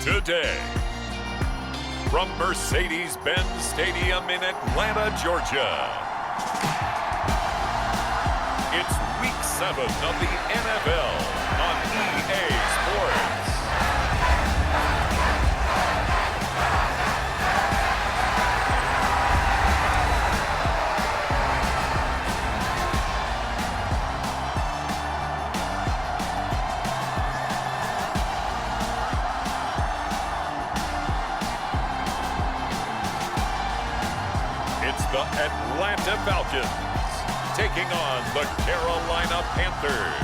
today. From Mercedes-Benz Stadium in Atlanta, Georgia, it's Week 7 of the NFL on EA Sports. The Atlanta Falcons taking on the Carolina Panthers.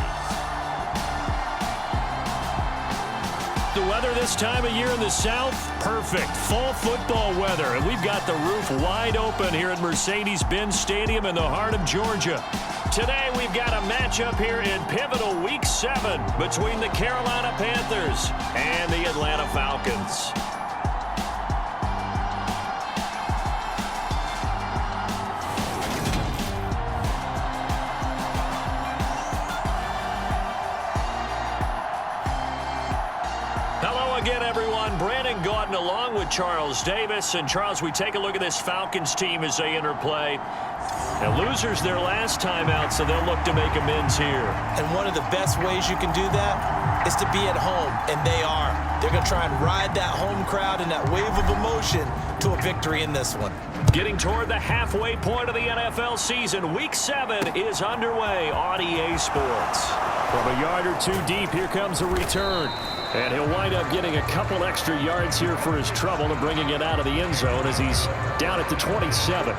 The weather this time of year in the South, perfect. Fall football weather, and we've got the roof wide open here at Mercedes-Benz Stadium in the heart of Georgia. Today we've got a matchup here in pivotal Week 7 between the Carolina Panthers and the Atlanta Falcons. Again, everyone, Brandon Gordon along with Charles Davis. And, Charles, we take a look at this Falcons team as they enter play. And losers their last time out, so they'll look to make amends here. And one of the best ways you can do that is to be at home, and they are. They're going to try and ride that home crowd and that wave of emotion to a victory in this one. Getting toward the halfway point of the NFL season, Week 7 is underway on EA Sports. From a yard or two deep, here comes a return. And he'll wind up getting a couple extra yards here for his trouble and bringing it out of the end zone as he's down at the 27.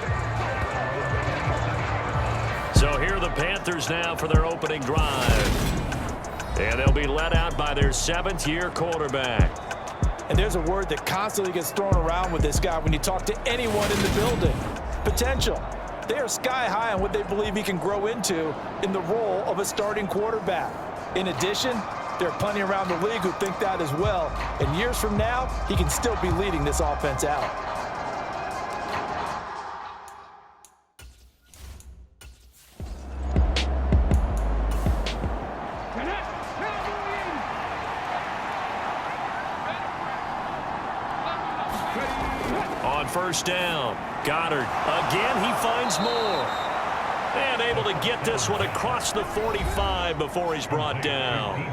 So here are the Panthers now for their opening drive. And they'll be led out by their 7th-year quarterback. And there's a word that constantly gets thrown around with this guy when you talk to anyone in the building. Potential. They are sky high on what they believe he can grow into in the role of a starting quarterback. In addition, there are plenty around the league who think that as well. And years from now, he can still be leading this offense out. On first down, Goddard. Again, he finds more. And able to get this one across the 45 before he's brought down.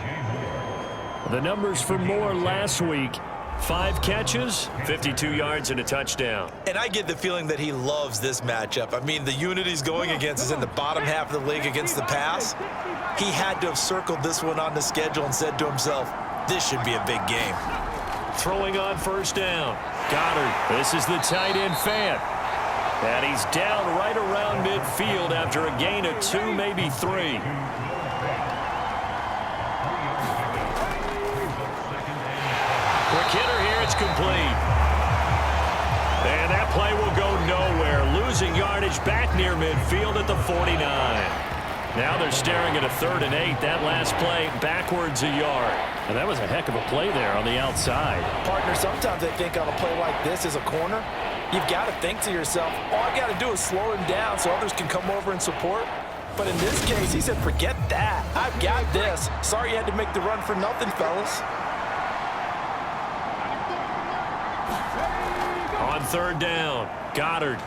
The numbers for Moore last week, 5 catches, 52 yards, and a touchdown. And I get the feeling that he loves this matchup. I mean, the unit he's going against is in the bottom half of the league against the pass. He had to have circled this one on the schedule and said to himself, this should be a big game. Throwing on first down, Goddard. This is the tight end fan. And he's down right around midfield after a gain of 2, maybe 3. Quick hitter here, it's complete. And that play will go nowhere. Losing yardage back near midfield at the 49. Now they're staring at a 3rd and 8. That last play backwards a yard. And that was a heck of a play there on the outside. Partner, sometimes I think on a play like this as a corner, you've got to think to yourself, all I got to do is slow him down so others can come over and support. But in this case, he said, forget that. I've got this. Sorry you had to make the run for nothing, fellas. On 3rd down, Goddard.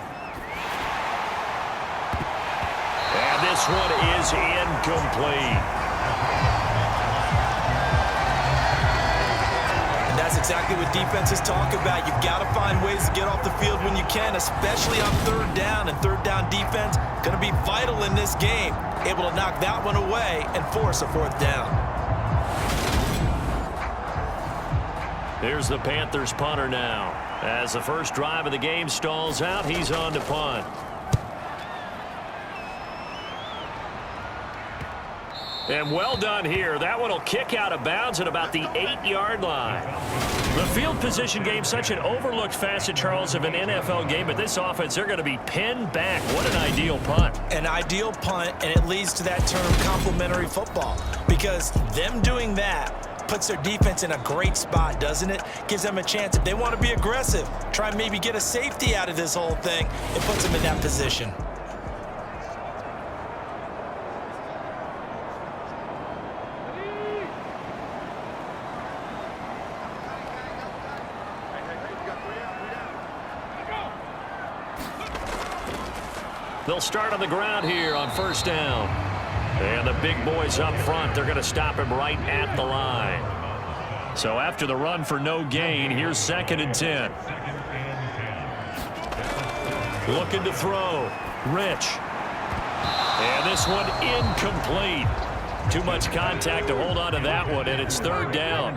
And this one is incomplete. And that's exactly what defenses talk about. You've got to find ways to get off the field when you can, especially on 3rd down. And 3rd down defense going to be vital in this game. Able to knock that one away and force a 4th down. Here's the Panthers punter now. As the first drive of the game stalls out, he's on to punt. And well done here. That one will kick out of bounds at about the 8-yard line. The field position game, such an overlooked facet, Charles, of an NFL game, but this offense, they're going to be pinned back. What an ideal punt. An ideal punt, and it leads to that term complementary football, because them doing that puts their defense in a great spot, doesn't it? Gives them a chance, if they want to be aggressive, try and maybe get a safety out of this whole thing. It puts them in that position. They'll start on the ground here on first down. And the big boys up front, they're going to stop him right at the line. So after the run for no gain, here's 2nd and 10. Looking to throw. Rich. And this one incomplete. Too much contact to hold on to that one, and it's 3rd down.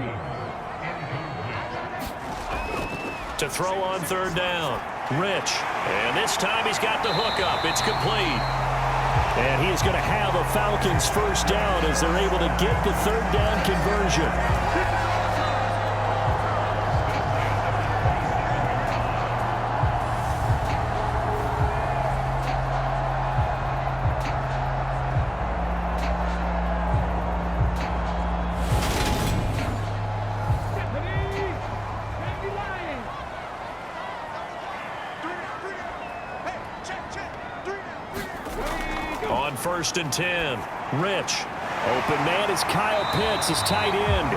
To throw on 3rd down. Rich. And this time he's got the hook up. It's complete. And he is going to have a Falcons first down as they're able to get the 3rd down conversion. On 1st and 10, Rich. Open man is Kyle Pitts, his tight end.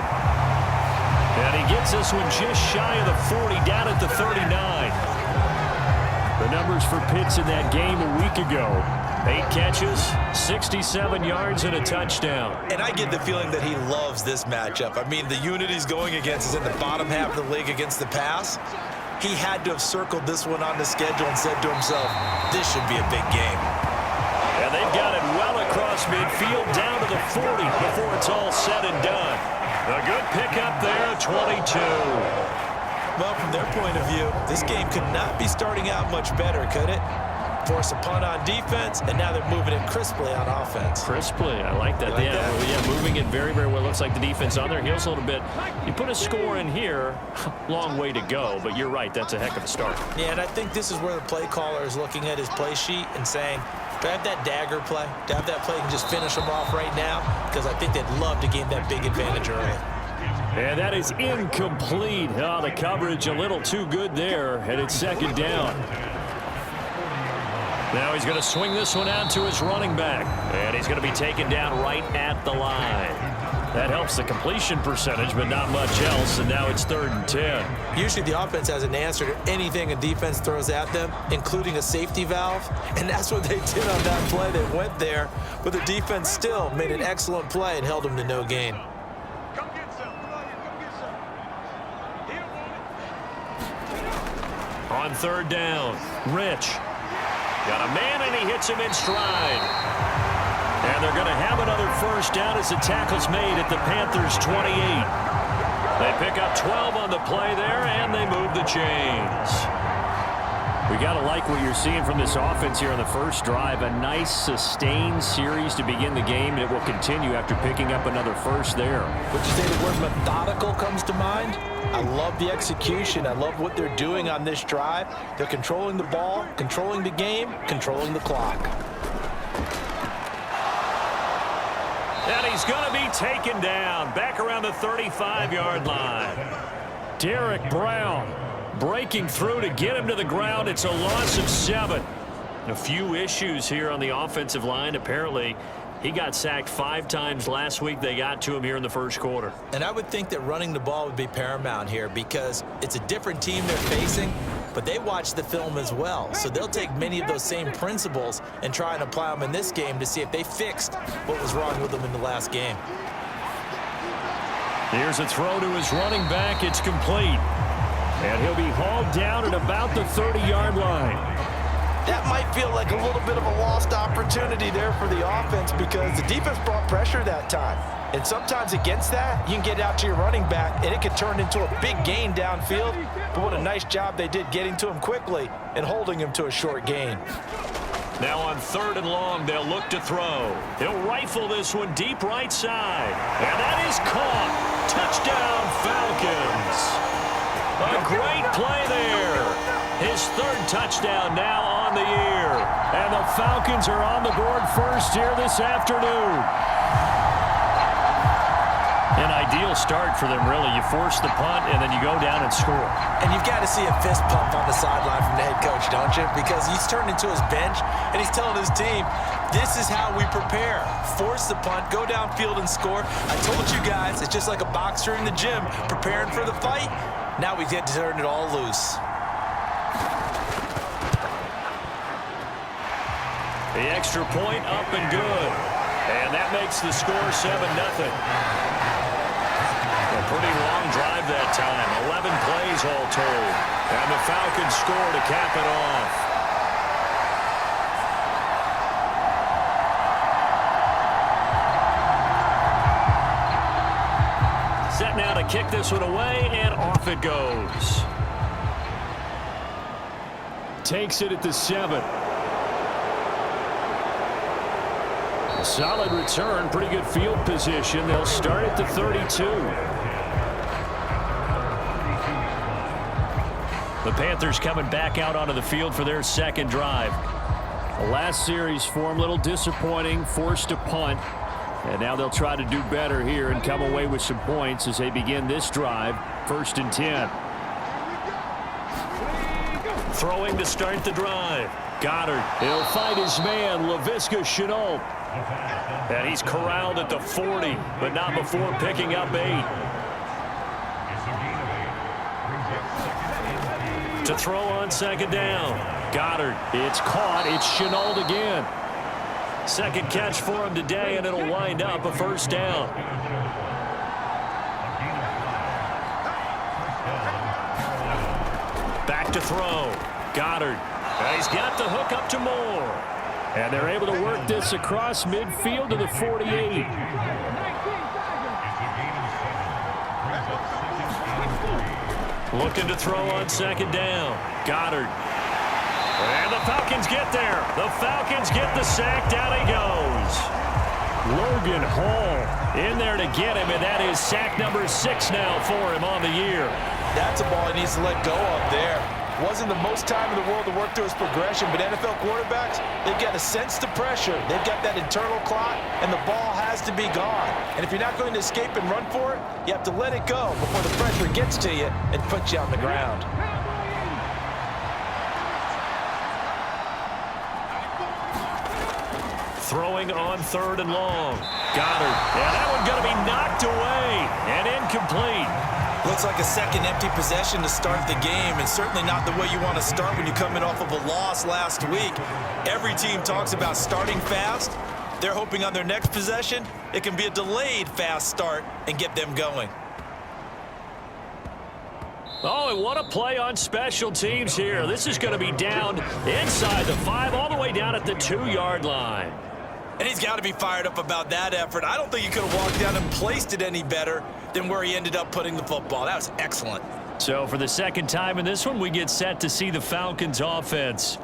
And he gets this one just shy of the 40, down at the 39. The numbers for Pitts in that game a week ago. 8 catches, 67 yards, and a touchdown. And I get the feeling that he loves this matchup. I mean, the unit he's going against is in the bottom half of the league against the pass. He had to have circled this one on the schedule and said to himself, this should be a big game. And they've got it well across midfield down to the 40 before it's all said and done. A good pickup there, 22. Well, from their point of view, this game could not be starting out much better, could it? Force a punt on defense, and now they're moving it crisply on offense. Crisply, I like that. Yeah, moving it very, very well. Looks like the defense on their heels a little bit. You put a score in here, long way to go, but you're right, that's a heck of a start. Yeah, and I think this is where the play caller is looking at his play sheet and saying, do I have that dagger play? Do I have that play and just finish them off right now? Because I think they'd love to gain that big advantage early. And that is incomplete. Oh, the coverage a little too good there, and it's 2nd down. Now he's going to swing this one out to his running back. And he's going to be taken down right at the line. That helps the completion percentage, but not much else, and now it's 3rd and 10. Usually the offense has an answer to anything a defense throws at them, including a safety valve, and that's what they did on that play. They went there, but the defense still made an excellent play and held them to no gain. On 3rd down, Rich. Got a man, and he hits him in stride. And they're going to have another first down as the tackle's made at the Panthers' 28. They pick up 12 on the play there, and they move the chains. We got to like what you're seeing from this offense here on the first drive. A nice, sustained series to begin the game, and it will continue after picking up another first there. Would you say the word methodical comes to mind? I love the execution. I love what they're doing on this drive. They're controlling the ball, controlling the game, controlling the clock. And he's going to be taken down back around the 35-yard line. Derek Brown breaking through to get him to the ground. It's a loss of 7. A few issues here on the offensive line. Apparently, he got sacked 5 times last week. They got to him here in the first quarter. And I would think that running the ball would be paramount here because it's a different team they're facing, but they watch the film as well. So they'll take many of those same principles and try and apply them in this game to see if they fixed what was wrong with them in the last game. Here's a throw to his running back. It's complete. And he'll be hauled down at about the 30-yard line. That might feel like a little bit of a lost opportunity there for the offense because the defense brought pressure that time. And sometimes against that, you can get out to your running back, and it could turn into a big gain downfield. But what a nice job they did getting to him quickly and holding him to a short gain. Now on 3rd and long, they'll look to throw. He'll rifle this one deep right side. And that is caught. Touchdown, Falcons. A great play there. His 3rd touchdown now on the year. And the Falcons are on the board first here this afternoon. An ideal start for them, really. You force the punt, and then you go down and score. And you've got to see a fist pump on the sideline from the head coach, don't you? Because he's turned into his bench, and he's telling his team, this is how we prepare. Force the punt, go downfield and score. I told you guys, it's just like a boxer in the gym preparing for the fight. Now we get to turn it all loose. The extra point up and good. And that makes the score 7-0. A pretty long drive that time. 11 plays all told. And the Falcons score to cap it off. Set now to kick this one away, and off it goes. Takes it at the 7. Solid return, pretty good field position. They'll start at the 32. The Panthers coming back out onto the field for their second drive. The last series for them, a little disappointing, forced a punt. And now they'll try to do better here and come away with some points as they begin this drive. 1st and 10. Throwing to start the drive. Goddard. He'll fight his man, Laviska Shenault. And he's corralled at the 40, but not before picking up 8. To throw on 2nd down. Goddard. It's caught. It's Shenault again. Second catch for him today, and it'll wind up a 1st down. Back to throw. Goddard. And he's got the hook up to Moore. And they're able to work this across midfield to the 48. Looking to throw on 2nd down. Goddard. And the Falcons get there. The Falcons get the sack. Down he goes. Logan Hall in there to get him, and that is sack number 6 now for him on the year. That's a ball he needs to let go of there. Wasn't the most time in the world to work through his progression, but NFL quarterbacks, they've got to sense the pressure. They've got that internal clock, and the ball has to be gone. And if you're not going to escape and run for it, you have to let it go before the pressure gets to you and puts you on the ground. Throwing on 3rd and long. Goddard. Yeah, that one going to be knocked away and incomplete. Looks like a second empty possession to start the game, and certainly not the way you want to start when you're coming off of a loss last week. Every team talks about starting fast. They're hoping on their next possession, it can be a delayed fast start and get them going. Oh, and what a play on special teams here. This is going to be down inside the 5, all the way down at the 2-yard line. And he's got to be fired up about that effort. I don't think he could have walked down and placed it any better than where he ended up putting the football. That was excellent. So for the second time in this one, we get set to see the Falcons offense.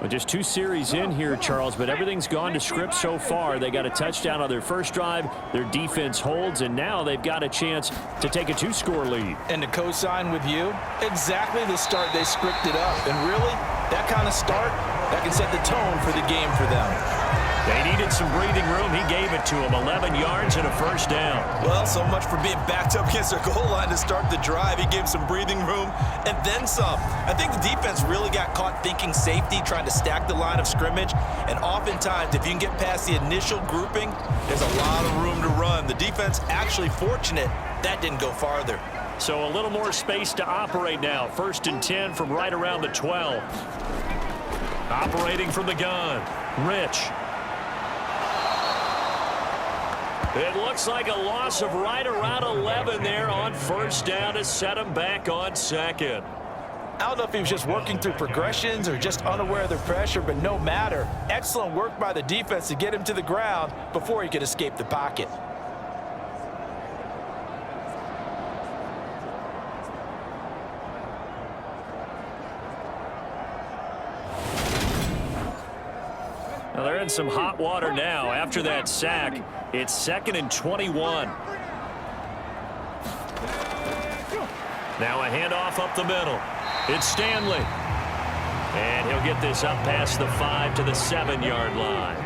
Well, just 2 series in here, Charles, but everything's gone to script so far. They got a touchdown on their first drive. Their defense holds, and now they've got a chance to take a 2-score lead. And to co-sign with you, exactly the start they scripted up. And really, that kind of start, that can set the tone for the game for them. They needed some breathing room. He gave it to them. 11 yards and a 1st down. Well, so much for being backed up against their goal line to start the drive. He gave some breathing room and then some. I think the defense really got caught thinking safety, trying to stack the line of scrimmage. And oftentimes, if you can get past the initial grouping, there's a lot of room to run. The defense actually fortunate that didn't go farther. So a little more space to operate now. 1st and 10 from right around the 12. Operating from the gun. Rich. It looks like a loss of right around 11 there on 1st down to set him back on 2nd. I don't know if he was just working through progressions or just unaware of the pressure, but no matter. Excellent work by the defense to get him to the ground before he could escape the pocket. Now they're in some hot water now. After that sack, it's 2nd and 21. Now a handoff up the middle. It's Stanley. And he'll get this up past the 5 to the 7-yard line.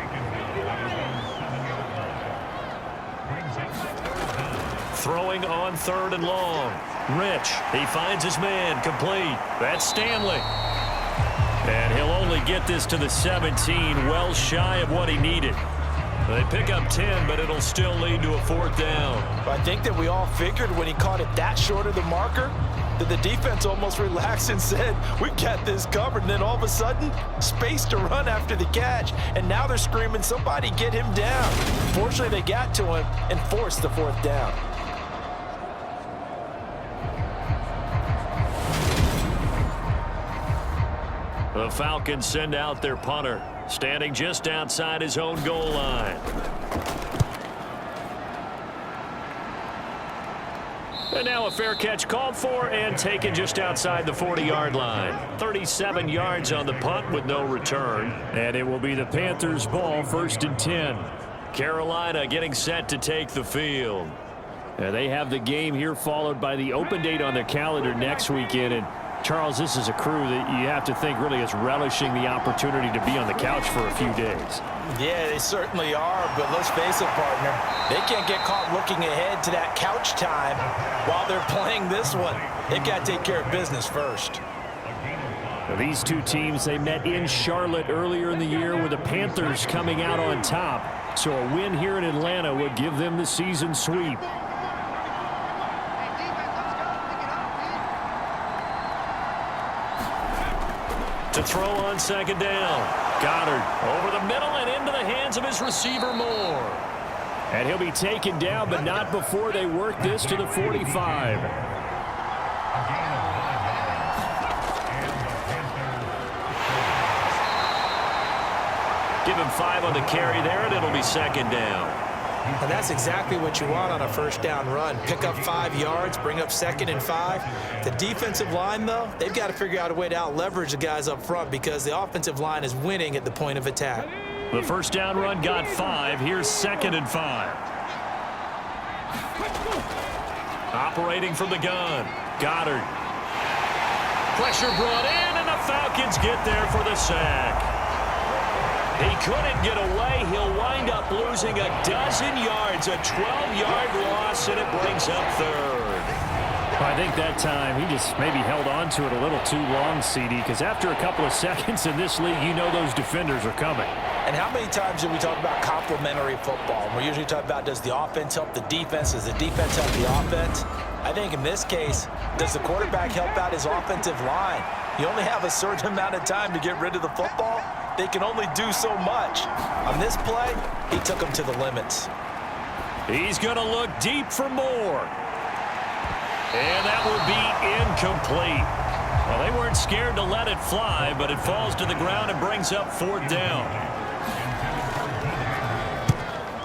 Throwing on 3rd and long. Rich. He finds his man. Complete. That's Stanley. And he'll only get this to the 17, well shy of what he needed. They pick up 10, but it'll still lead to a 4th down. I think that we all figured when he caught it that short of the marker that the defense almost relaxed and said, we've got this covered. And then all of a sudden, space to run after the catch. And now they're screaming, somebody get him down. Fortunately, they got to him and forced the 4th down. The Falcons send out their punter, standing just outside his own goal line. And now a fair catch called for and taken just outside the 40-yard line. 37 yards on the punt with no return. And it will be the Panthers' ball, 1st and 10. Carolina getting set to take the field. They have the game here followed by the open date on their calendar next weekend. And Charles, this is a crew that you have to think really is relishing the opportunity to be on the couch for a few days. Yeah, they certainly are, but let's face it, partner. They can't get caught looking ahead to that couch time while they're playing this one. They've got to take care of business first. Now, these two teams, they met in Charlotte earlier in the year with the Panthers coming out on top. So a win here in Atlanta would give them the season sweep. To throw on 2nd down. Goddard over the middle and into the hands of his receiver Moore. And he'll be taken down, but not before they work this to the 45. Give him 5 on the carry there, and it'll be 2nd down. And that's exactly what you want on a 1st down run. Pick up 5 yards, bring up 2nd and 5. The defensive line, though, they've got to figure out a way to out-leverage the guys up front because the offensive line is winning at the point of attack. The 1st down run got 5. Here's 2nd and 5. Operating from the gun. Goddard. Pressure brought in, and the Falcons get there for the sack. He couldn't get away. He'll wind up losing a dozen yards, a 12-yard loss, and it brings up 3rd. I think that time he just maybe held on to it a little too long, CD, because after a couple of seconds in this league, you know those defenders are coming. And how many times do we talk about complementary football? We're usually talking about, does the offense help the defense? Does the defense help the offense? I think in this case, does the quarterback help out his offensive line? You only have a certain amount of time to get rid of the football. They can only do so much. On this play, he took them to the limits. He's going to look deep for more. And that would be incomplete. Well, they weren't scared to let it fly, but it falls to the ground and brings up 4th down.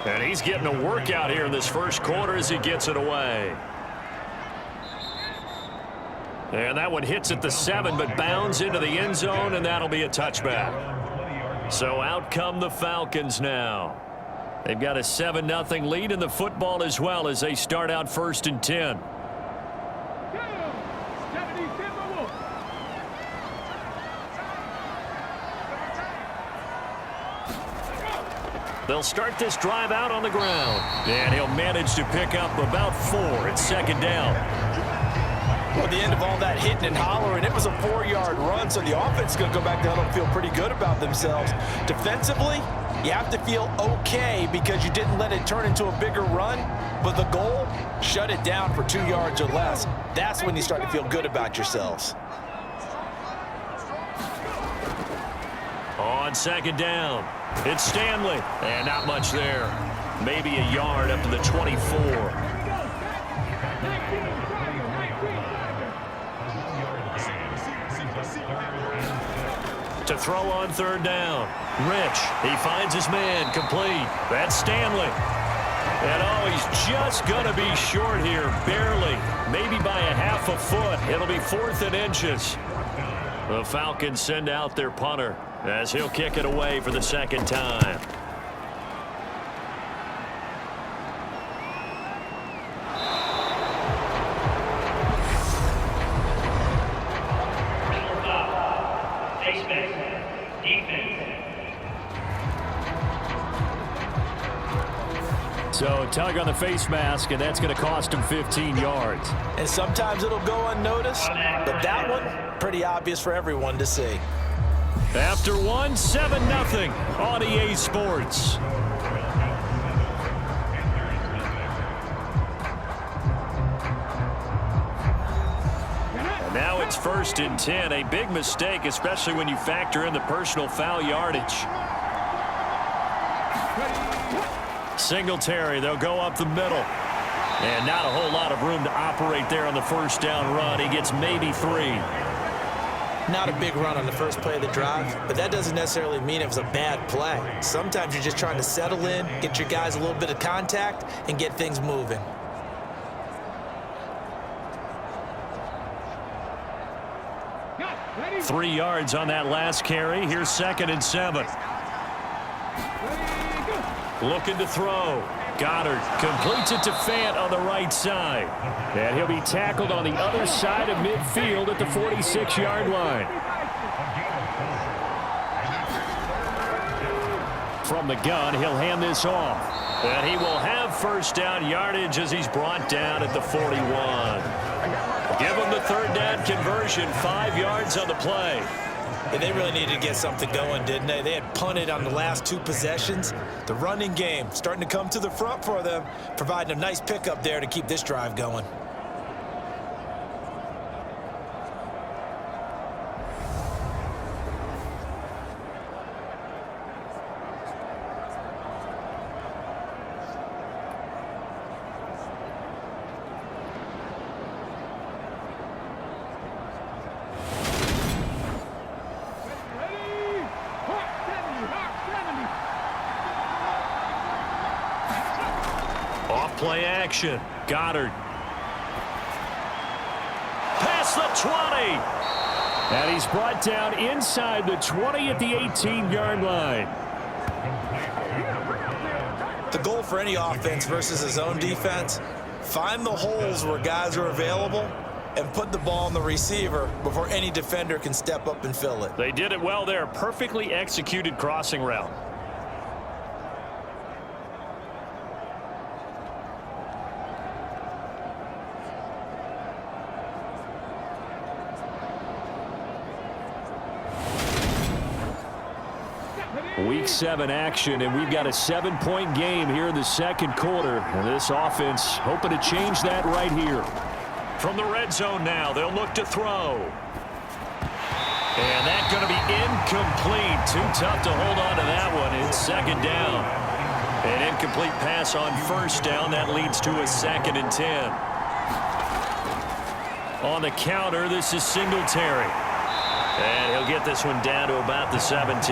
And he's getting a workout here in this 1st quarter as he gets it away. And that one hits at the 7, but bounds into the end zone, and that'll be a touchback. So out come the Falcons now. They've got a 7-0 lead in the football as well as they start out 1st and 10. They'll start this drive out on the ground. And he'll manage to pick up about 4 at 2nd down. Well, at the end of all that hitting and hollering, it was a 4-yard run, so the offense is going to go back down and feel pretty good about themselves. Defensively, you have to feel okay because you didn't let it turn into a bigger run, but the goal, shut it down for 2 yards or less. That's when you start to feel good about yourselves. On 2nd down, it's Stanley, and not much there. Maybe a yard up to the 24. To throw on 3rd down. Rich, he finds his man, complete. That's Stanley. And oh, he's just going to be short here, barely. Maybe by a half a foot. It'll be 4th and inches. The Falcons send out their punter as he'll kick it away for the 2nd time. So tug on the face mask, and that's going to cost him 15 yards. And sometimes it'll go unnoticed, but that one, pretty obvious for everyone to see. After one, 7-0 on EA Sports. Now it's 1st and 10. A big mistake, especially when you factor in the personal foul yardage. Singletary, they'll go up the middle. And not a whole lot of room to operate there on the first down run. He gets maybe 3. Not a big run on the first play of the drive, but that doesn't necessarily mean it was a bad play. Sometimes you're just trying to settle in, get your guys a little bit of contact, and get things moving. Ready? 3 yards on that last carry. Here's 2nd and 7. Looking to throw. Goddard completes it to Fant on the right side. And he'll be tackled on the other side of midfield at the 46-yard line. From the gun, he'll hand this off. And he will have first down yardage as he's brought down at the 41. Give him the 3rd down conversion, 5 yards on the play. And they really needed to get something going, didn't they? They had punted on the last 2 possessions. The running game starting to come to the front for them, providing a nice pickup there to keep this drive going. Play action. Goddard. Past the 20. And he's brought down inside the 20 at the 18-yard line. The goal for any offense versus his own defense, find the holes where guys are available and put the ball on the receiver before any defender can step up and fill it. They did it well there. Perfectly executed crossing route. Week 7 action, and we've got a 7-point game here in the 2nd quarter. And this offense hoping to change that right here. From the red zone now, they'll look to throw. And that's going to be incomplete. Too tough to hold on to that one. It's 2nd down. An incomplete pass on 1st down. That leads to a 2nd and 10. On the counter, this is Singletary. And he'll get this one down to about the 17.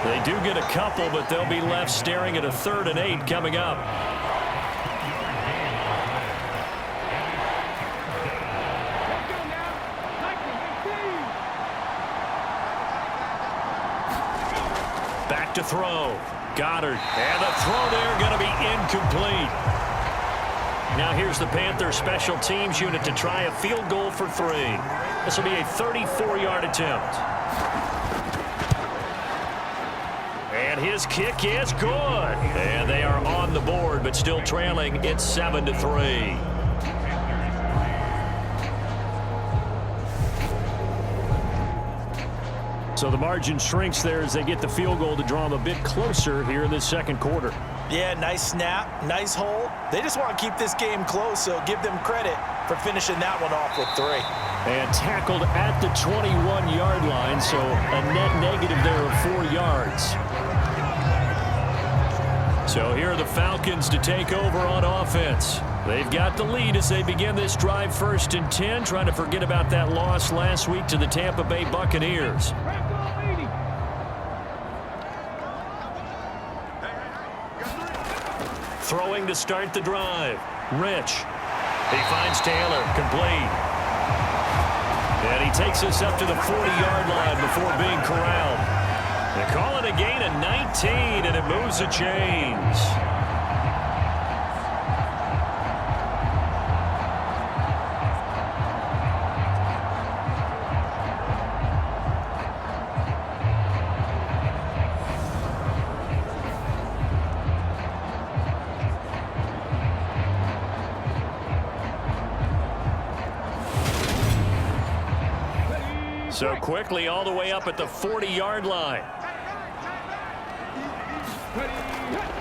They do get a couple, but they'll be left staring at a 3rd and 8 coming up. Back to throw. Goddard. And the throw there going to be incomplete. Now here's the Panthers special teams unit to try a field goal for 3. This will be a 34-yard attempt. And his kick is good. And they are on the board, but still trailing. It's 7-3. So the margin shrinks there as they get the field goal to draw them a bit closer here in this 2nd quarter. Yeah, nice snap, nice hole. They just want to keep this game close, so give them credit for finishing that one off with 3. And tackled at the 21-yard line, so a net negative there of 4 yards. So here are the Falcons to take over on offense. They've got the lead as they begin this drive 1st and 10, trying to forget about that loss last week to the Tampa Bay Buccaneers. Throwing to start the drive. Rich. He finds Taylor. Complete. And he takes us up to the 40-yard line before being corralled. They call it a gain of 19, and it moves the chains. So quickly all the way up at the 40-yard line.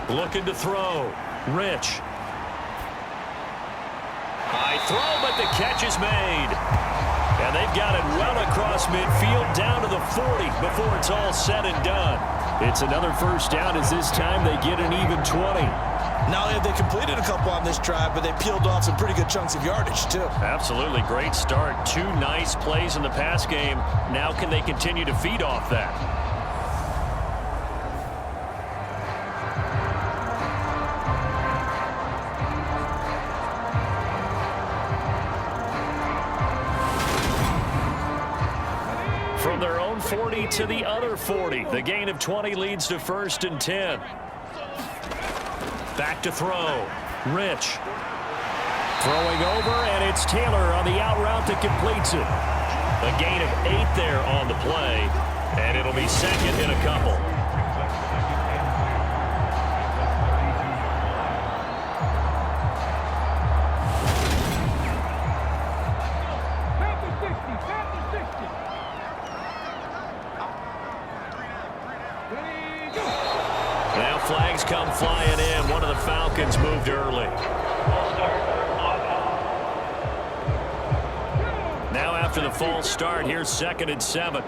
Looking to throw. Rich. High throw, but the catch is made. And they've got it well across midfield down to the 40 before it's all said and done. It's another first down as this time they get an even 20. Not only have they completed a couple on this drive, but they peeled off some pretty good chunks of yardage, too. Absolutely great start. 2 nice plays in the pass game. Now can they continue to feed off that? From their own 40 to the other 40. The gain of 20 leads to 1st and 10. Back to throw. Rich. Throwing over, and it's Taylor on the out route that completes it. A gain of 8 there on the play, and it'll be second in a couple. Now flags come flying in. One of the Falcons moved early. Now after the false start, here's 2nd and 7.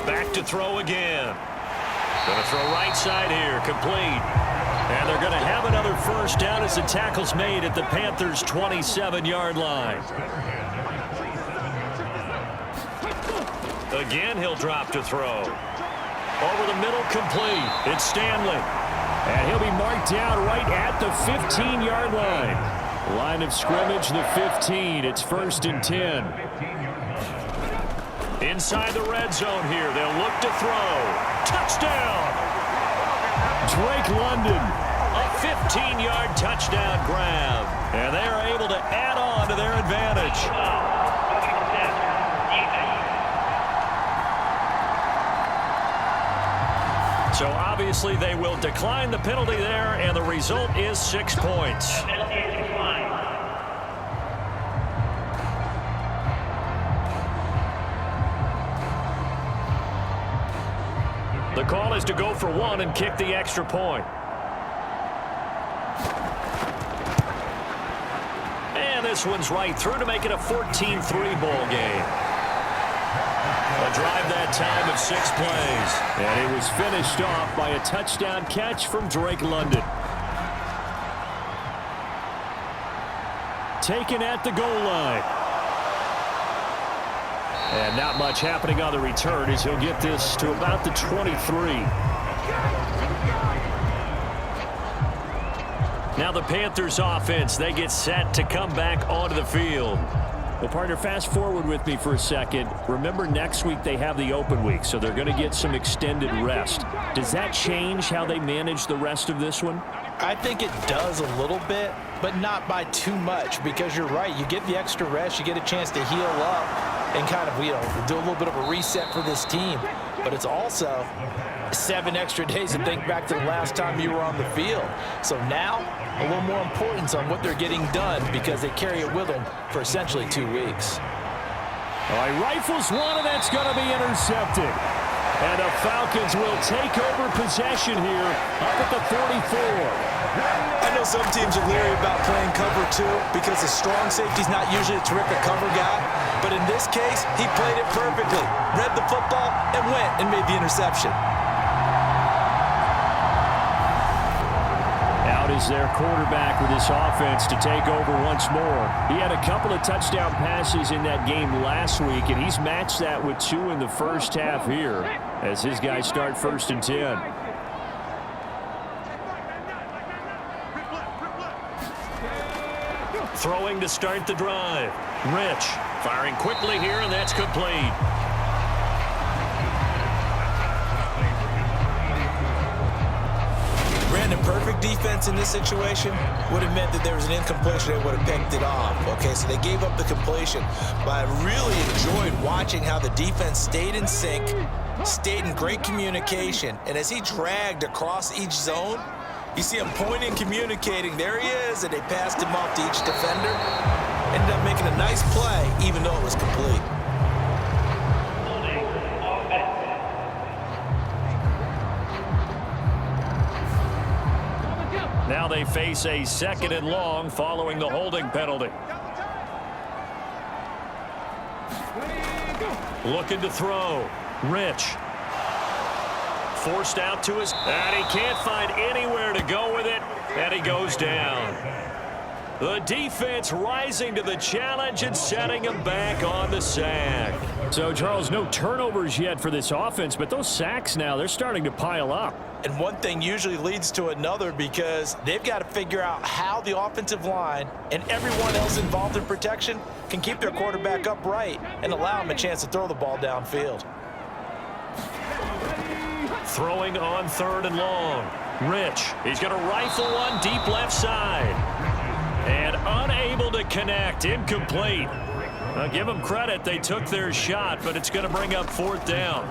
Back to throw again. Going to throw right side here, complete. And they're going to have another first down as the tackle's made at the Panthers' 27-yard line. Again, he'll drop to throw. Over the middle, complete. It's Stanley. And he'll be marked down right at the 15-yard line. Line of scrimmage, the 15. It's 1st and 10. Inside the red zone here. They'll look to throw. Touchdown! Drake London. A 15-yard touchdown grab. And they are able to add on to their advantage. So obviously they will decline the penalty there, and the result is 6 points. The call is to go for 1 and kick the extra point. And this one's right through to make it a 14-3 ball game. A drive that time of 6 plays. And it was finished off by a touchdown catch from Drake London. Taken at the goal line. And not much happening on the return as he'll get this to about the 23. Now the Panthers offense, they get set to come back onto the field. Well, partner, fast forward with me for a second. Remember, next week they have the open week, so they're going to get some extended rest. Does that change how they manage the rest of this one? I think it does a little bit, but not by too much, because you're right. You get the extra rest, you get a chance to heal up and kind of, do a little bit of a reset for this team. But it's also 7 extra days to think back to the last time you were on the field. So now, a little more importance on what they're getting done because they carry it with them for essentially 2 weeks. All right, rifles one, and that's going to be intercepted. And the Falcons will take over possession here up at the 44. I know some teams are leery about playing cover 2 because the strong safety's not usually a terrific cover guy. But in this case, he played it perfectly, read the football, and went and made the interception. Out is their quarterback with this offense to take over once more. He had a couple of touchdown passes in that game last week, and he's matched that with 2 in the first half here as his guys start 1st and 10. Throwing to start the drive. Rich firing quickly here, and that's complete. Brandon, perfect defense in this situation would have meant that there was an incompletion. They would have picked it off. Okay, so they gave up the completion. But I really enjoyed watching how the defense stayed in sync, stayed in great communication. And as he dragged across each zone, you see him pointing, communicating. There he is, and they passed him off to each defender. Ended up making a nice play, even though it was complete. Now they face a 2nd and long following the holding penalty. Looking to throw. Rich. Forced out to his, and he can't find anywhere to go with it, and he goes down. The defense rising to the challenge and setting him back on the sack. So, Charles, no turnovers yet for this offense, but those sacks now, they're starting to pile up. And one thing usually leads to another because they've got to figure out how the offensive line and everyone else involved in protection can keep their quarterback upright and allow him a chance to throw the ball downfield. Throwing on 3rd and long. Rich. He's going to rifle one deep left side. And unable to connect. Incomplete. I'll give them credit. They took their shot, but it's going to bring up 4th down.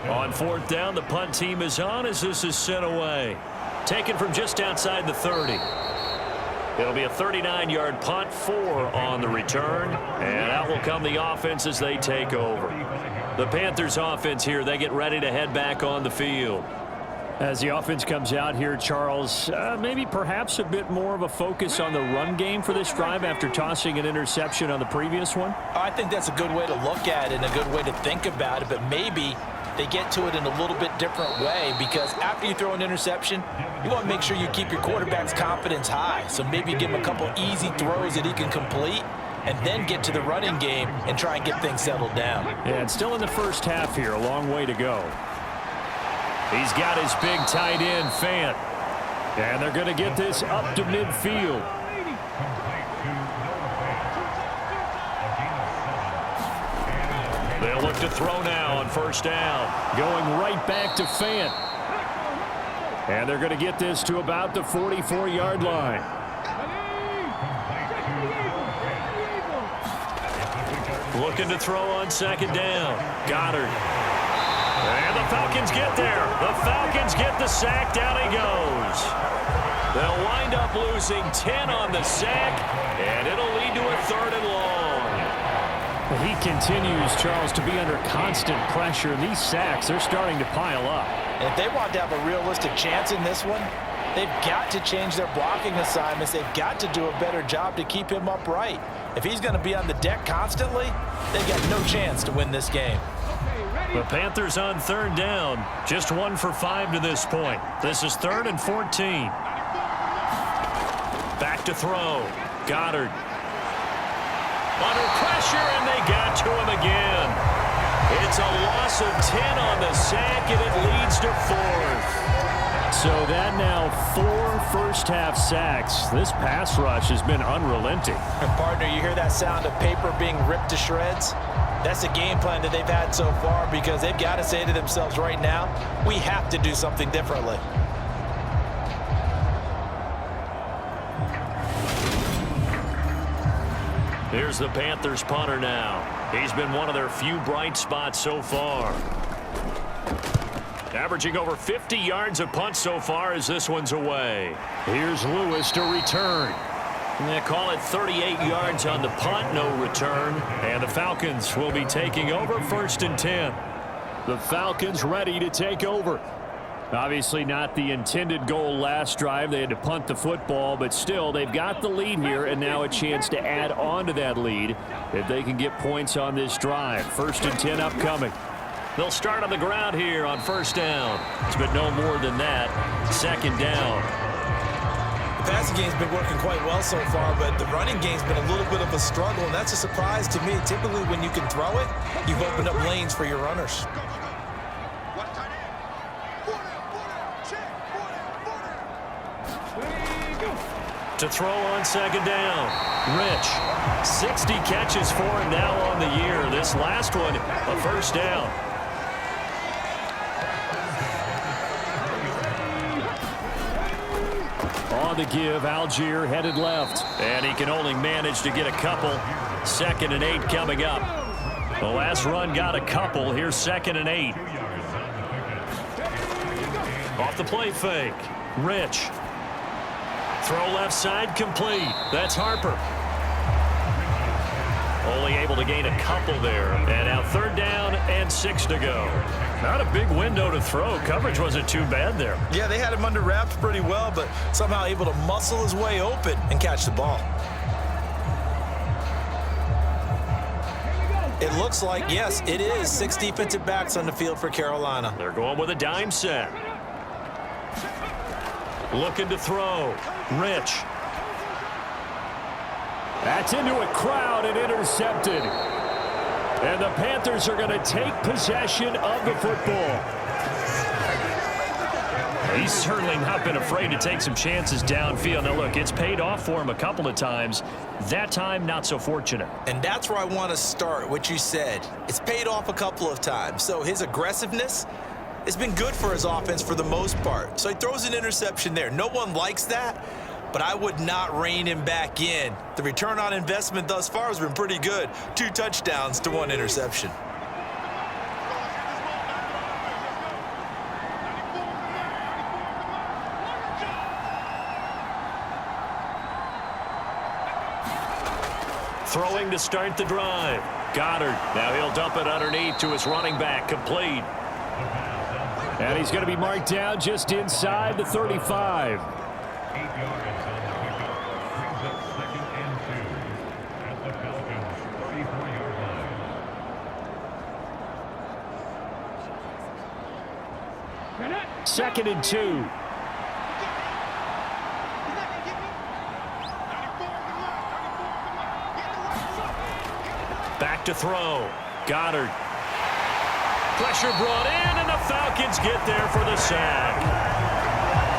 On 4th down, the punt team is on as this is sent away. Taken from just outside the 30. It'll be a 39-yard punt, 4 on the return. And out will come the offense as they take over. The Panthers offense here, they get ready to head back on the field. As the offense comes out here, Charles, maybe perhaps a bit more of a focus on the run game for this drive after tossing an interception on the previous one? I think that's a good way to look at it and a good way to think about it, but maybe they get to it in a little bit different way because after you throw an interception, you want to make sure you keep your quarterback's confidence high. So maybe give him a couple easy throws that he can complete and then get to the running game and try and get things settled down. Yeah, it's still in the first half here, a long way to go. He's got his big tight end, Fant. And they're going to get this up to midfield. They'll look to throw now on 1st down. Going right back to Fant. And they're going to get this to about the 44-yard line. Looking to throw on 2nd down. Goddard. And the Falcons get there. The Falcons get the sack. Down he goes. They'll wind up losing 10 on the sack, and it'll lead to a 3rd and long. He continues, Charles, to be under constant pressure. And these sacks, they're starting to pile up. And if they want to have a realistic chance in this one, they've got to change their blocking assignments. They've got to do a better job to keep him upright. If he's going to be on the deck constantly, they've got no chance to win this game. The Panthers on 3rd down. Just 1 for 5 to this point. This is 3rd and 14. Back to throw. Goddard. Under pressure, and they got to him again. It's a loss of 10 on the sack, and it leads to 4th. So that now 4 first-half sacks. This pass rush has been unrelenting. And partner, you hear that sound of paper being ripped to shreds? That's the game plan that they've had so far because they've got to say to themselves right now, we have to do something differently. Here's the Panthers punter now. He's been one of their few bright spots so far. Averaging over 50 yards a punt so far as this one's away. Here's Lewis to return. They call it 38 yards on the punt, no return. And the Falcons will be taking over 1st and 10. The Falcons ready to take over. Obviously not the intended goal last drive. They had to punt the football, but still they've got the lead here and now a chance to add on to that lead if they can get points on this drive. 1st and 10 upcoming. They'll start on the ground here on 1st down. But no more than that. 2nd down. The passing game's been working quite well so far, but the running game's been a little bit of a struggle, and that's a surprise to me. Typically, when you can throw it, you've opened up lanes for your runners. To throw on 2nd down. Rich. 60 catches for him now on the year. This last one, a 1st down. On the give, Algier headed left. And he can only manage to get a couple. 2nd and 8 coming up. The last run got a couple. Here's 2nd and 8. Off the play fake. Rich. Throw left side complete. That's Harper. Only able to gain a couple there. And now 3rd down and 6 to go. Not a big window to throw. Coverage wasn't too bad there. Yeah, they had him under wraps pretty well, but somehow able to muscle his way open and catch the ball. It looks like, yes, it is 6 defensive backs on the field for Carolina. They're going with a dime set. Looking to throw. Rich. That's into a crowd and intercepted. And the Panthers are going to take possession of the football. He's certainly not been afraid to take some chances downfield. Now, look, it's paid off for him a couple of times. That time, not so fortunate. And that's where I want to start, what you said. It's paid off a couple of times. So his aggressiveness has been good for his offense for the most part. So he throws an interception there. No one likes that, but I would not rein him back in. The return on investment thus far has been pretty good. 2 touchdowns to 1 interception. Throwing to start the drive. Goddard. Now he'll dump it underneath to his running back. Complete. And he's going to be marked down just inside the 35. 8 yards on the pickup. Brings up 2nd and 2 at the Falcons' 34-yard line. 2nd and 2. Back to throw. Goddard. Pressure brought in, and the Falcons get there for the sack.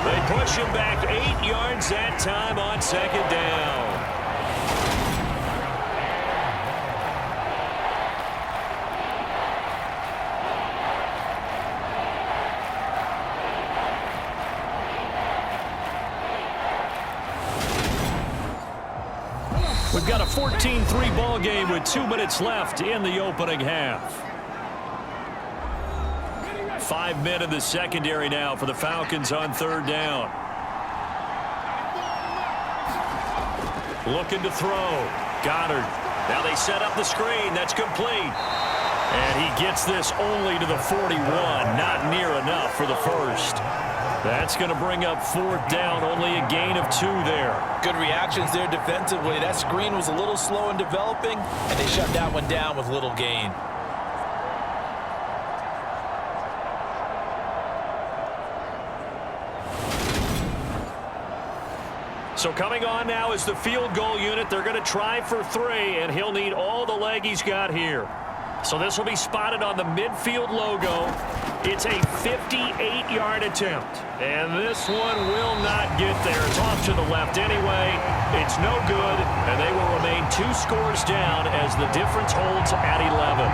They push him back 8 yards that time on 2nd down. We've got a 14-3 ball game with 2 minutes left in the opening half. 5 men in the secondary now for the Falcons on 3rd down. Looking to throw. Goddard. Now they set up the screen. That's complete. And he gets this only to the 41. Not near enough for the first. That's going to bring up 4th down. Only a gain of 2 there. Good reactions there defensively. That screen was a little slow in developing, and they shut that one down with little gain. So coming on now is the field goal unit. They're going to try for 3, and he'll need all the leg he's got here. So this will be spotted on the midfield logo. It's a 58-yard attempt. And this one will not get there. It's off to the left anyway. It's no good, and they will remain 2 scores down as the difference holds at 11.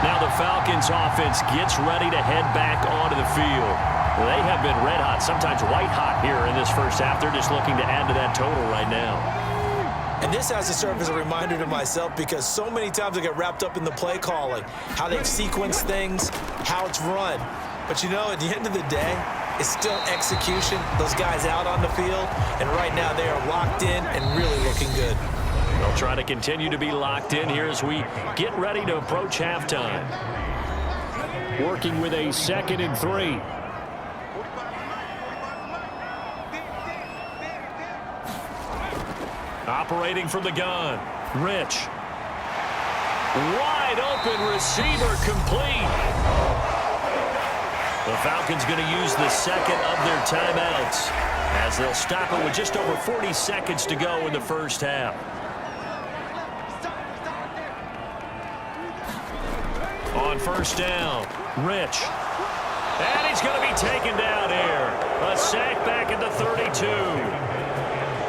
Now the Falcons offense gets ready to head back onto the field. They have been red hot, sometimes white hot here in this first half. They're just looking to add to that total right now. And this has to serve as a reminder to myself because so many times I get wrapped up in the play calling, how they sequence things, how it's run. But, you know, at the end of the day, it's still execution. Those guys out on the field, and right now they are locked in and really looking good. They'll try to continue to be locked in here as we get ready to approach halftime. Working with a 2nd and 3. Operating from the gun. Rich. Wide open receiver complete. The Falcons going to use the 2nd of their timeouts as they'll stop it with just over 40 seconds to go in the first half. On 1st down, Rich. And he's going to be taken down here. A sack back at the 32.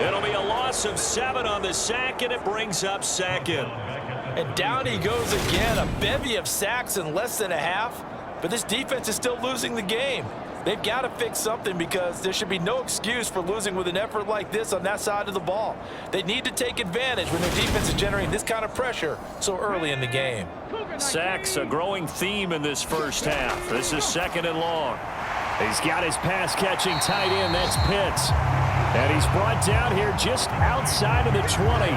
It'll be a loss of 7 on the sack, and it brings up 2nd. And down he goes again. A bevy of sacks in less than a half. But this defense is still losing the game. They've got to fix something because there should be no excuse for losing with an effort like this on that side of the ball. They need to take advantage when their defense is generating this kind of pressure so early in the game. Sacks, a growing theme in this first half. This is 2nd and long. He's got his pass-catching tight end. That's Pitts. And he's brought down here just outside of the 20.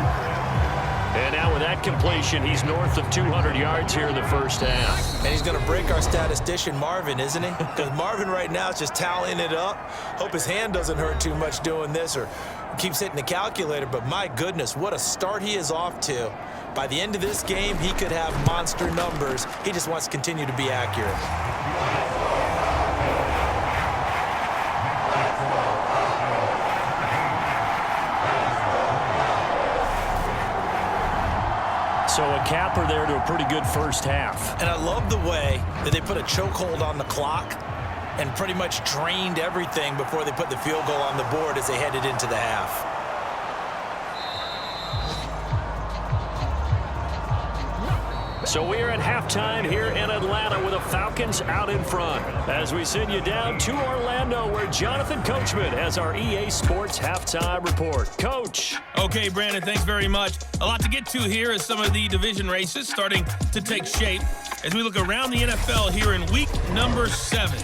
And now with that completion, he's north of 200 yards here in the first half. And he's going to break our statistician, Marvin, isn't he? Because Marvin right now is just tallying it up. Hope his hand doesn't hurt too much doing this or keeps hitting the calculator. But my goodness, what a start he is off to. By the end of this game, he could have monster numbers. He just wants to continue to be accurate. So a capper there to a pretty good first half. And I love the way that they put a chokehold on the clock and pretty much drained everything before they put the field goal on the board as they headed into the half. So we are at halftime here in Atlanta with the Falcons out in front. As we send you down to Orlando where Jonathan Coachman has our EA Sports halftime report. Coach. Okay, Brandon, thanks very much. A lot to get to here as some of the division races starting to take shape as we look around the NFL here in week number 7.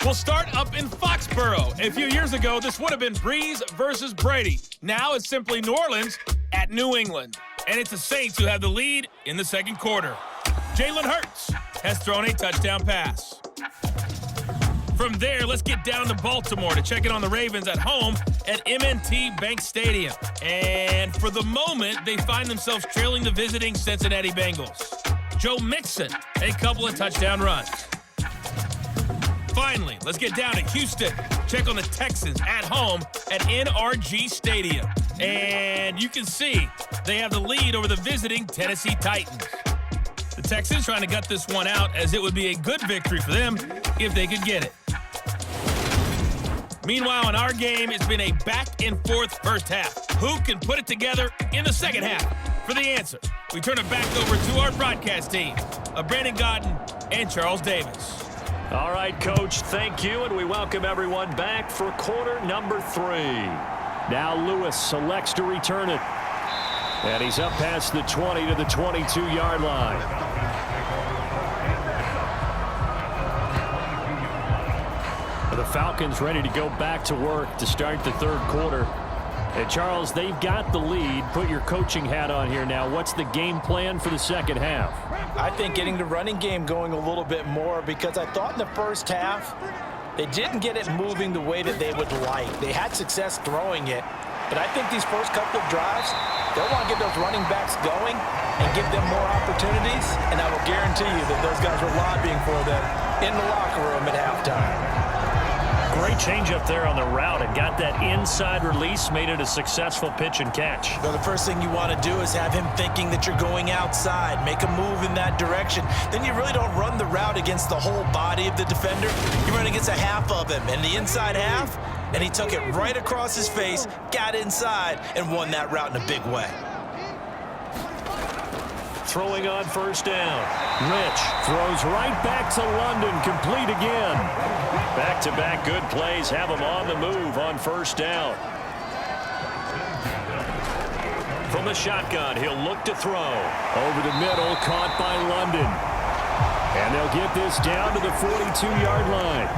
We'll start up in Foxborough. A few years ago, this would have been Breeze versus Brady. Now it's simply New Orleans at New England. And it's the Saints who have the lead in the second quarter. Jalen Hurts has thrown a touchdown pass. From there, let's get down to Baltimore to check in on the Ravens at home at M&T Bank Stadium. And for the moment, they find themselves trailing the visiting Cincinnati Bengals. Joe Mixon, a couple of touchdown runs. Finally, let's get down to Houston. Check on the Texans at home at NRG Stadium. And you can see they have the lead over the visiting Tennessee Titans. The Texans trying to gut this one out as it would be a good victory for them if they could get it. Meanwhile, in our game, it's been a back-and-forth first half. Who can put it together in the second half? For the answer, we turn it back over to our broadcast team of Brandon Godden and Charles Davis. All right, Coach, thank you, and we welcome everyone back for quarter number 3. Now Lewis selects to return it. And he's up past the 20 to the 22-yard line. The Falcons ready to go back to work to start the third quarter. And Charles, they've got the lead. Put your coaching hat on here now. What's the game plan for the second half? I think getting the running game going a little bit more because I thought in the first half they didn't get it moving the way that they would like. They had success throwing it, but I think these first couple of drives, they'll want to get those running backs going and give them more opportunities, and I will guarantee you that those guys were lobbying for them in the locker room at halftime. Great change up there on the route and got that inside release, made it a successful pitch and catch. Well, the first thing you want to do is have him thinking that you're going outside, make a move in that direction. Then you really don't run the route against the whole body of the defender. You run against a half of him, and the inside half, and he took it right across his face, got inside, and won that route in a big way. Throwing on first down. Rich throws right back to London, complete again. Back-to-back good plays have him on the move on first down. From the shotgun, he'll look to throw. Over the middle, caught by London. And they'll get this down to the 42-yard line.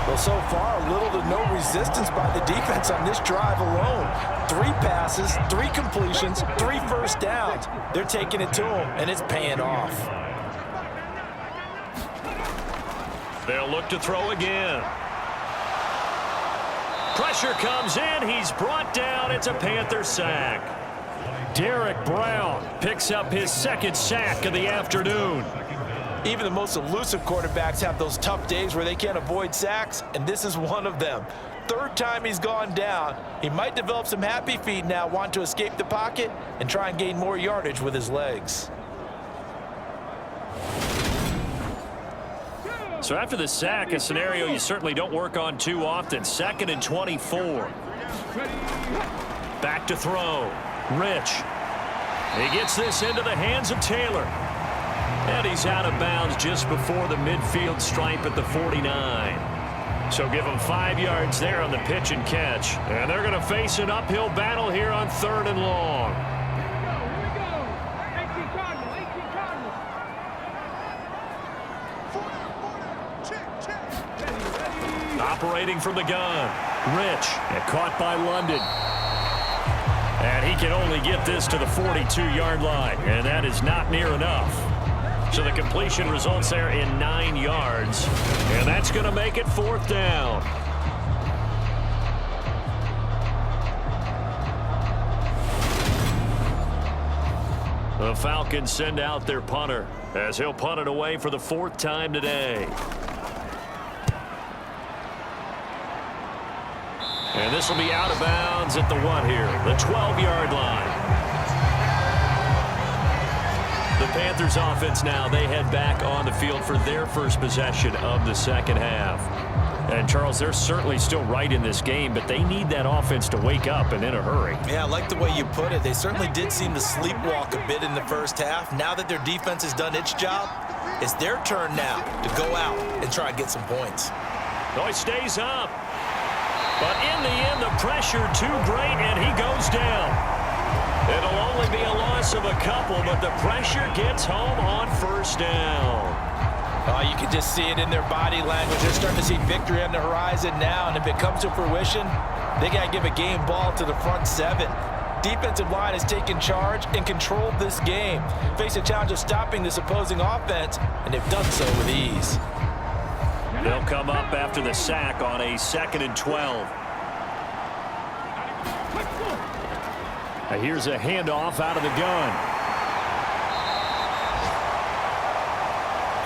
Well, so far, little to no resistance by the defense on this drive alone. 3 passes, 3 completions, 3 first downs. They're taking it to him, and it's paying off. They'll look to throw again. Pressure comes in. He's brought down. It's a Panther sack. Derek Brown picks up his second sack of the afternoon. Even the most elusive quarterbacks have those tough days where they can't avoid sacks, and this is one of them. Third time he's gone down. He might develop some happy feet now, want to escape the pocket and try and gain more yardage with his legs. So after the sack, a scenario you certainly don't work on too often. 2nd and 24. Back to throw. Rich. He gets this into the hands of Taylor. And he's out of bounds just before the midfield stripe at the 49. So give him 5 yards there on the pitch and catch. And they're going to face an uphill battle here on 3rd and long. Operating from the gun. Rich. And caught by London. And he can only get this to the 42-yard line, and that is not near enough. So the completion results there in 9 yards, and that's going to make it 4th down. The Falcons send out their punter as he'll punt it away for the 4th time today. And this will be out of bounds at the what here? The 12-yard line. The Panthers offense now, they head back on the field for their first possession of the second half. And, Charles, they're certainly still right in this game, but they need that offense to wake up and in a hurry. Yeah, I like the way you put it. They certainly did seem to sleepwalk a bit in the first half. Now that their defense has done its job, it's their turn now to go out and try and get some points. Oh, he stays up. But in the end, the pressure too great, and he goes down. It'll only be a loss of a couple, but the pressure gets home on 1st down. Oh, you can just see it in their body language. They're starting to see victory on the horizon now, and if it comes to fruition, they got to give a game ball to the front 7. Defensive line has taken charge and controlled this game. Face a challenge of stopping this opposing offense, and they've done so with ease. They'll come up after the sack on a 2nd and 12. Now here's a handoff out of the gun.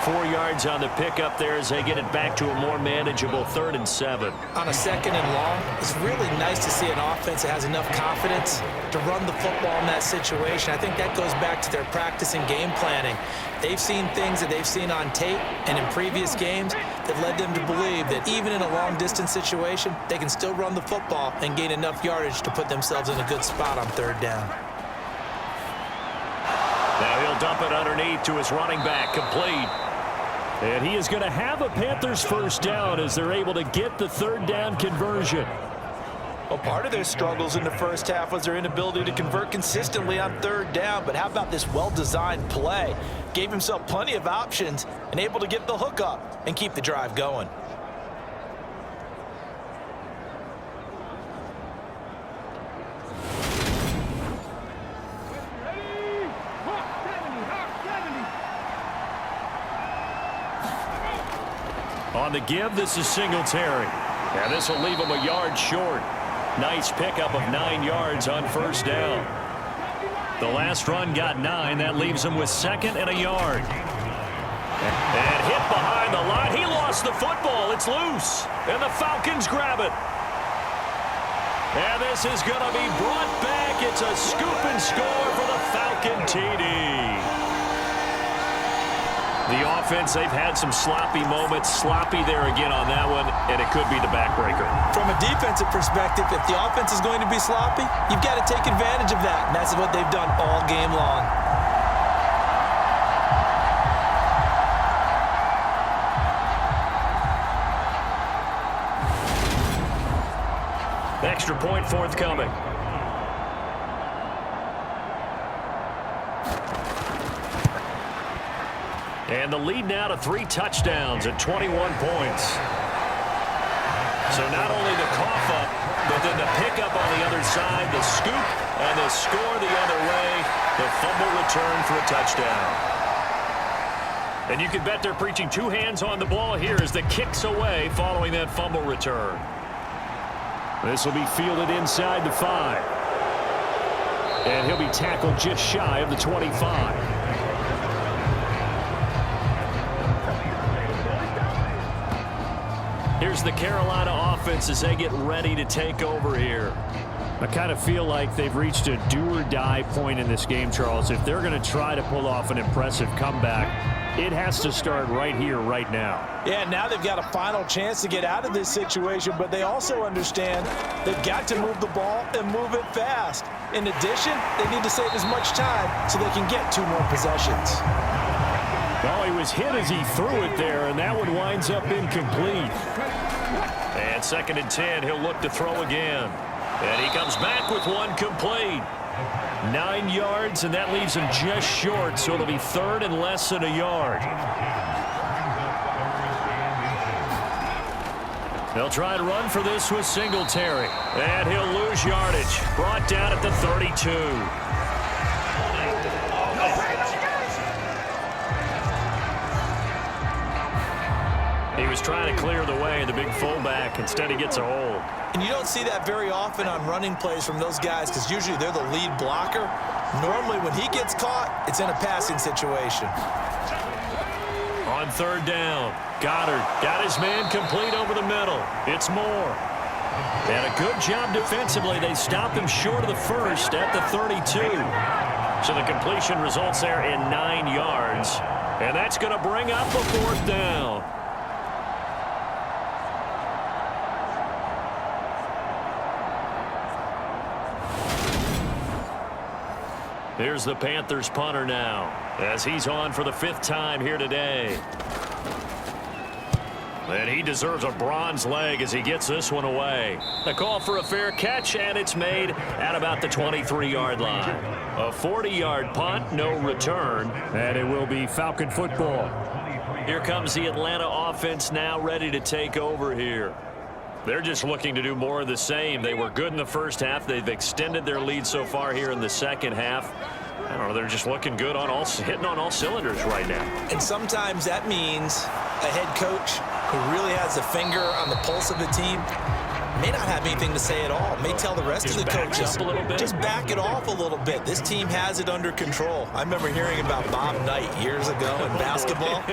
4 yards on the pickup there as they get it back to a more manageable 3rd and 7. On a 2nd and long, it's really nice to see an offense that has enough confidence to run the football in that situation. I think that goes back to their practice and game planning. They've seen things that they've seen on tape and in previous games that led them to believe that even in a long-distance situation, they can still run the football and gain enough yardage to put themselves in a good spot on 3rd down. Now he'll dump it underneath to his running back, complete. And he is going to have a Panthers 1st down as they're able to get the 3rd down conversion. Well, part of their struggles in the first half was their inability to convert consistently on 3rd down. But how about this well-designed play? Gave himself plenty of options and able to get the hook up and keep the drive going. On the give, this is Singletary. And this will leave him a yard short. Nice pickup of 9 yards on 1st down. The last run got 9. That leaves him with 2nd and a yard. And hit behind the line. He lost the football. It's loose. And the Falcons grab it. And this is going to be brought back. It's a scoop and score for the Falcon TD. The offense, they've had some sloppy moments. Sloppy there again on that one, and it could be the backbreaker. From a defensive perspective, if the offense is going to be sloppy, you've got to take advantage of that, and that's what they've done all game long. Extra point forthcoming. And the lead now to 3 touchdowns at 21 points. So not only the cough up, but then the pickup on the other side, the scoop, and the score the other way, the fumble return for a touchdown. And you can bet they're preaching 2 hands on the ball here as the kick's away following that fumble return. This will be fielded inside the 5. And he'll be tackled just shy of the 25. Here's the Carolina offense as they get ready to take over here. I kind of feel like they've reached a do-or-die point in this game, Charles. If they're going to try to pull off an impressive comeback, it has to start right here, right now. Yeah, now they've got a final chance to get out of this situation, but they also understand they've got to move the ball and move it fast. In addition, they need to save as much time so they can get 2 more possessions. Well, he was hit as he threw it there, and that one winds up incomplete. And 2nd and 10, he'll look to throw again. And he comes back with one complete. 9 yards, and that leaves him just short, so it'll be 3rd and less than a yard. They'll try and run for this with Singletary. And he'll lose yardage. Brought down at the 32. He was trying to clear the way, the big fullback. Instead, he gets a hold. And you don't see that very often on running plays from those guys because usually they're the lead blocker. Normally, when he gets caught, it's in a passing situation. On third down, Goddard got his man complete over the middle. It's Moore. And a good job defensively. They stopped him short of the first at the 32. So the completion results there in 9 yards. And that's going to bring up a fourth down. Here's the Panthers punter now as he's on for the 5th time here today. And he deserves a bronze leg as he gets this one away. The call for a fair catch, and it's made at about the 23-yard line. A 40-yard punt, no return, and it will be Falcon football. Here comes the Atlanta offense now ready to take over here. They're just looking to do more of the same. They were good in the first half. They've extended their lead so far here in the second half. I don't know, they're just looking good on hitting on all cylinders right now. And sometimes that means a head coach who really has a finger on the pulse of the team may not have anything to say at all. May tell the rest of the coaches, just back it off a little bit. This team has it under control. I remember hearing about Bob Knight years ago in basketball,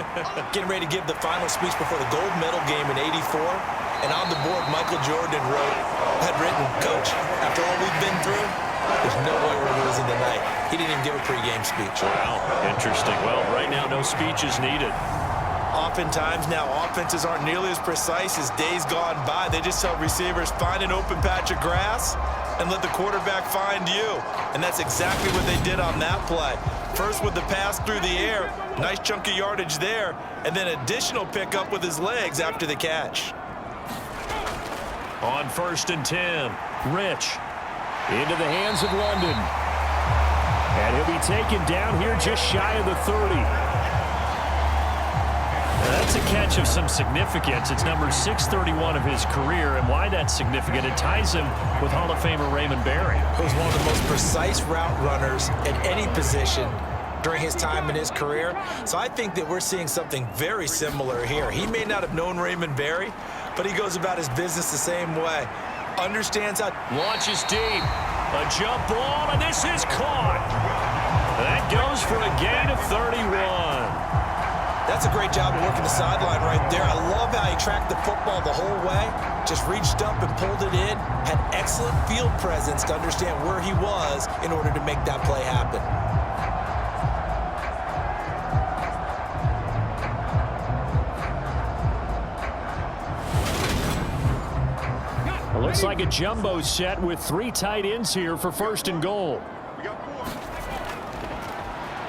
getting ready to give the final speech before the gold medal game in '84. And on the board, Michael Jordan had written, "Coach, after all we've been through, there's no way we're losing tonight." He didn't even give a pregame speech. Wow, interesting. Well, right now, no speech is needed. Oftentimes now, offenses aren't nearly as precise as days gone by. They just tell receivers, find an open patch of grass and let the quarterback find you. And that's exactly what they did on that play. First with the pass through the air, nice chunk of yardage there, and then additional pickup with his legs after the catch. On 1st and 10, Rich into the hands of London. And he'll be taken down here just shy of the 30. That's a catch of some significance. It's number 631 of his career, and why that's significant, it ties him with Hall of Famer Raymond Berry. He was one of the most precise route runners at any position during his time in his career. So I think that we're seeing something very similar here. He may not have known Raymond Berry, but he goes about his business the same way. Understands how... Launches deep. A jump ball, and this is caught. That goes for a gain of 31. That's a great job of working the sideline right there. I love how he tracked the football the whole way, just reached up and pulled it in, had excellent field presence to understand where he was in order to make that play happen. It looks like a jumbo set with 3 tight ends here for 1st and goal.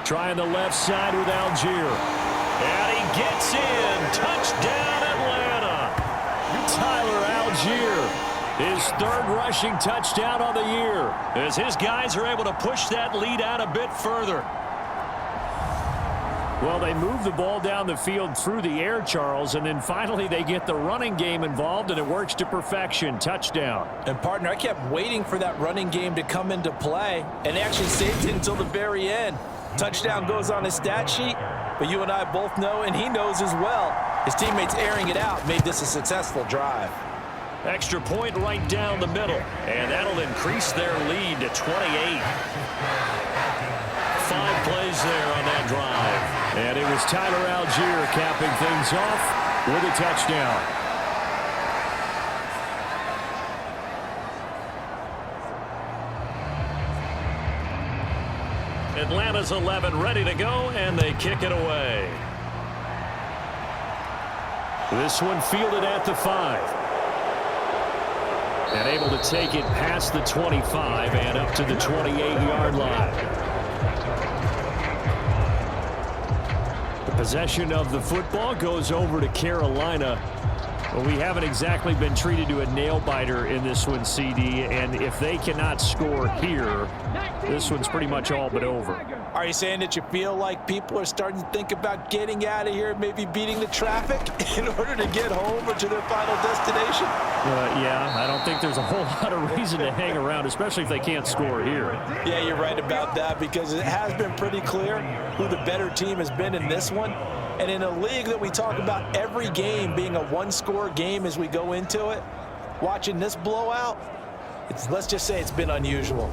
Trying the left side with Algier. And he gets in. Touchdown, Atlanta. Tyler Algier, his 3rd rushing touchdown on the year, as his guys are able to push that lead out a bit further. Well, they move the ball down the field through the air, Charles, and then finally they get the running game involved, and it works to perfection. Touchdown. And, partner, I kept waiting for that running game to come into play, and actually saved it until the very end. Touchdown goes on his stat sheet, but you and I both know, and he knows as well, his teammates airing it out made this a successful drive. Extra point right down the middle, and that'll increase their lead to 28. 5 plays there on that drive. And it was Tyler Algier capping things off with a touchdown. Atlanta's 11 ready to go, and they kick it away. This one fielded at the 5. And able to take it past the 25 and up to the 28-yard line. The possession of the football goes over to Carolina. Well, we haven't exactly been treated to a nail-biter in this one, CD, and if they cannot score here, this one's pretty much all but over. Are you saying that you feel like people are starting to think about getting out of here, maybe beating the traffic in order to get home or to their final destination? Yeah, I don't think there's a whole lot of reason to hang around, especially if they can't score here. Yeah, you're right about that, because it has been pretty clear who the better team has been in this one. And in a league that we talk about every game being a one-score game as we go into it, watching this blowout, let's just say it's been unusual.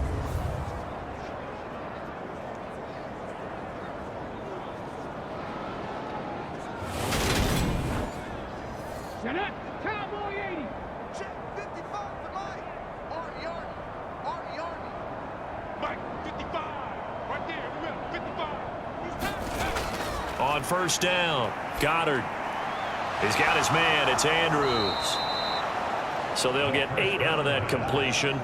Cowboy 80. Check 55 for Mike. Arnie. Mike, 55. Right there, in the middle, 55. On first down, Goddard. He's got his man. It's Andrews. So they'll get 8 out of that completion.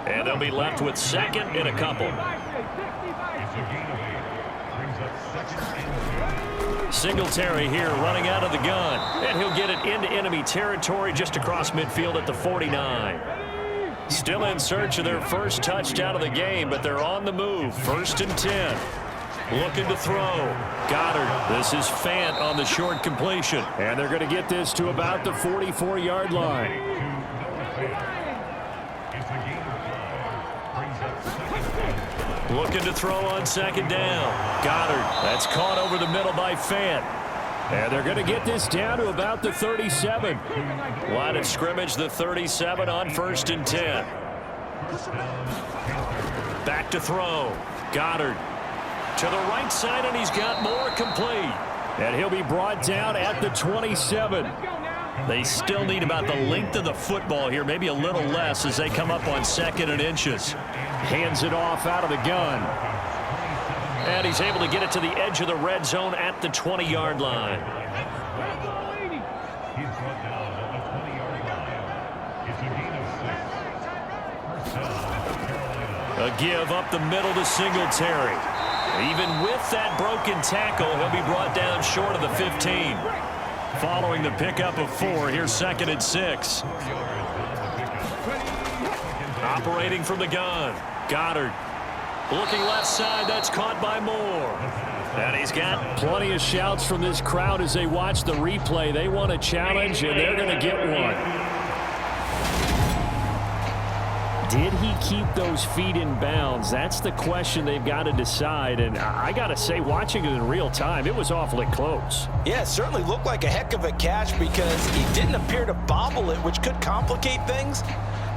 And they'll be left with second and a couple. Singletary here running out of the gun. And he'll get it into enemy territory just across midfield at the 49. Still in search of their first touchdown of the game, but they're on the move. 1st and 10. Looking to throw. Goddard. This is Fant on the short completion. And they're going to get this to about the 44-yard line. Looking to throw on 2nd down. Goddard. That's caught over the middle by Fant. And they're going to get this down to about the 37. Line of scrimmage, the 37 on 1st and 10. Back to throw. Goddard. To the right side, and he's got more complete. And he'll be brought down at the 27. They still need about the length of the football here, maybe a little less as they come up on 2nd and inches. Hands it off out of the gun. And he's able to get it to the edge of the red zone at the 20-yard line. A give up the middle to Singletary. Even with that broken tackle, he'll be brought down short of the 15. Following the pickup of 4, here's 2nd and 6. Operating from the gun, Goddard. Looking left side, that's caught by Moore. And he's got plenty of shouts from this crowd as they watch the replay. They want a challenge, and they're going to get one. Did he keep those feet in bounds? That's the question they've got to decide. And I got to say, watching it in real time, it was awfully close. Yeah, it certainly looked like a heck of a catch because he didn't appear to bobble it, which could complicate things.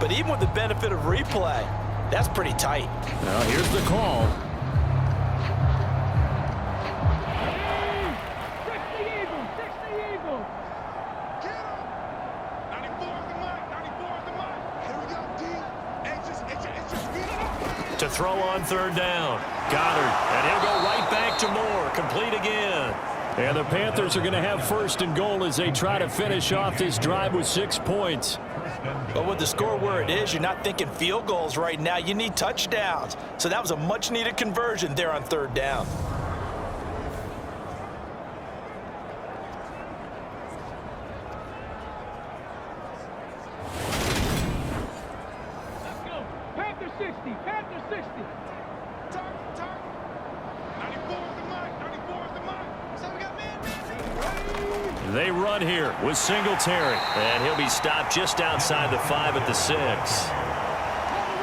But even with the benefit of replay, that's pretty tight. Now, here's the call. to throw on 3rd down. Goddard, and he'll go right back to Moore. Complete again. And the Panthers are going to have 1st and goal as they try to finish off this drive with 6 points. But with the score where it is, you're not thinking field goals right now. You need touchdowns. So that was a much-needed conversion there on 3rd down. Let's go. Panther 60. Panther 60. Turn. 94 is the mark. 94 is the mark. So we got man. They run here with Singletary. And he'll be stopped just outside the 5 at the 6.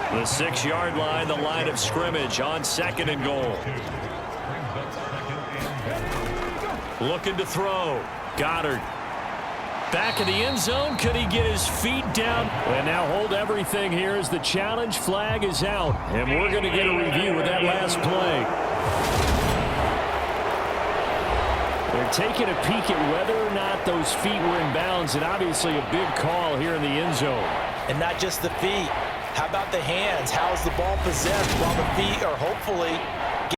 The 6-yard line, the line of scrimmage on 2nd and goal. Looking to throw. Goddard. Back in the end zone. Could he get his feet down? And now hold everything here as the challenge flag is out. And we're going to get a review of that last play. They're taking a peek at whether or not those feet were in bounds, and obviously a big call here in the end zone. And not just the feet. How about the hands? How is the ball possessed while the feet are hopefully